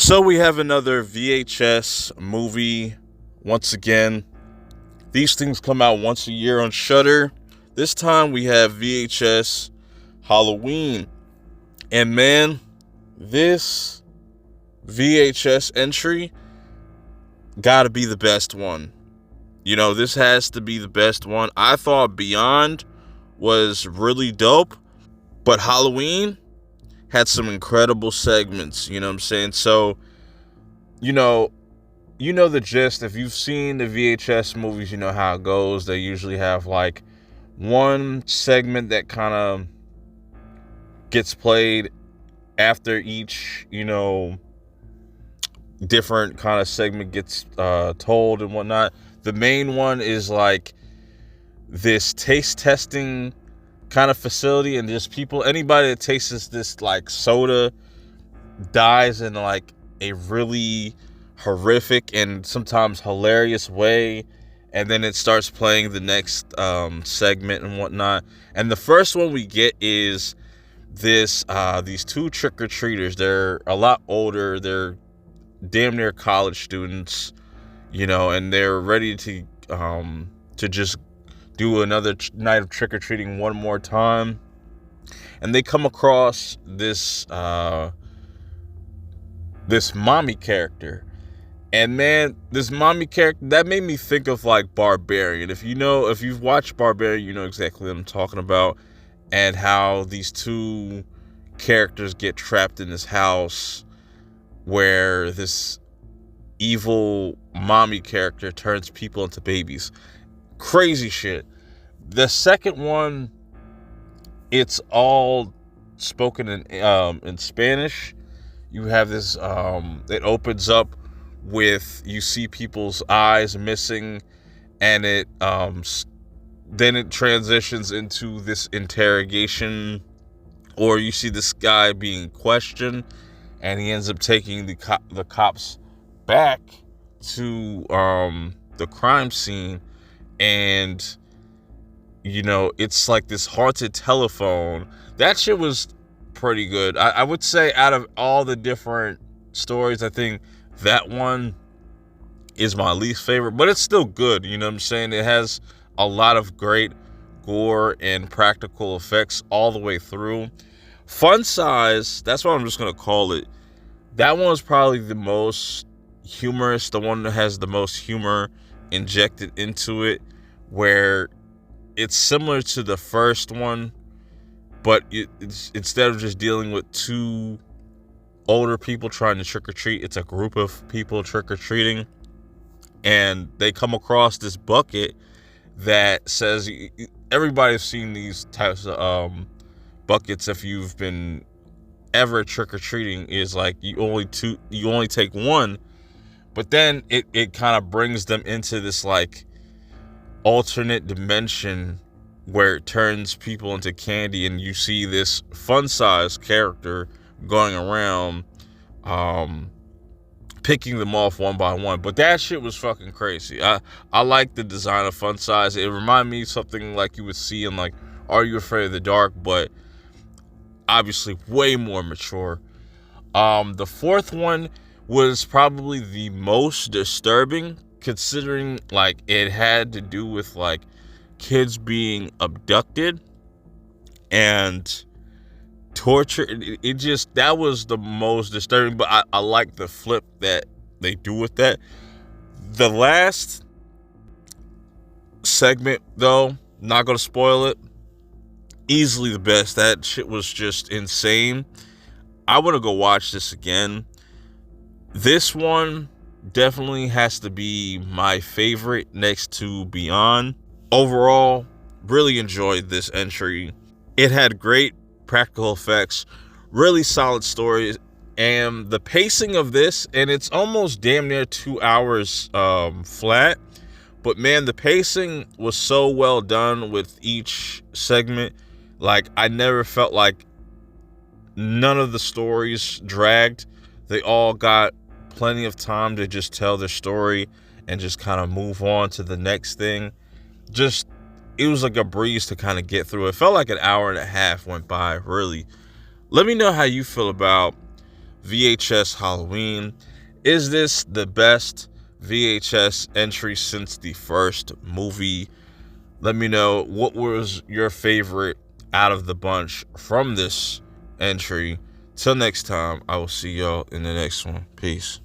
So we have another VHS movie once again. These things come out once a year on Shudder. This time we have VHS Halloween. And man, this VHS entry gotta be the best one. You know, this has to be the best one. I thought Beyond was really dope, but Halloween had some incredible segments, you know what I'm saying? So, you know the gist. If you've seen the VHS movies, you know how it goes. They usually have like one segment that kind of gets played after each, different kind of segment gets told and whatnot. The main one is like this taste testing kind of facility, and just anybody that tastes this like soda dies in like a really horrific and sometimes hilarious way. And then it starts playing the next segment and whatnot. And the first one we get is these two trick-or-treaters. They're a lot older. They're damn near college students, and they're ready to just do another night of trick-or-treating one more time. And they come across this mommy character. And man, this mommy character, that made me think of like Barbarian. If you've watched Barbarian, you know exactly what I'm talking about. And how these two characters get trapped in this house where this evil mommy character turns people into babies. Crazy shit. The second one, it's all spoken in Spanish. You have this, it opens up with, you see people's eyes missing, and then it transitions into this interrogation, or you see this guy being questioned, and he ends up taking the cops back to the crime scene. And it's like this haunted telephone. That shit was pretty good. I would say out of all the different stories, I think that one is my least favorite, but it's still good. You know what I'm saying? It has a lot of great gore and practical effects all the way through. Fun Size, that's what I'm just going to call it. That one is probably the most humorous, the one that has the most humor injected into it, where it's similar to the first one, but it's, instead of just dealing with two older people trying to trick-or-treat, it's a group of people trick-or-treating, and they come across this bucket that says, everybody's seen these types of buckets if you've been ever trick-or-treating, is like you only take one, but then it kind of brings them into this like alternate dimension where it turns people into candy, and you see this Fun Size character going around picking them off one by one. But that shit was fucking crazy. I like the design of Fun Size. It reminded me of something like you would see in like Are You Afraid of the Dark, but obviously way more mature. The fourth one was probably the most disturbing, considering like it had to do with like kids being abducted and torture. That was the most disturbing, but I like the flip that they do with that. The last segment, though, not gonna spoil it, easily the best. That shit was just insane. I want to go watch this again. This one definitely has to be my favorite next to Beyond. Overall, really enjoyed this entry. It had great practical effects, really solid stories, and the pacing of this, and it's almost damn near 2 hours flat, but man, the pacing was so well done with each segment. Like, I never felt like none of the stories dragged. They all got plenty of time to just tell their story and just kind of move on to the next thing. It was like a breeze to kind of get through. It felt like an hour and a half went by, really. Let me know how you feel about VHS Halloween. Is this the best VHS entry since the first movie? Let me know what was your favorite out of the bunch from this entry. Till next time, I will see y'all in the next one. Peace.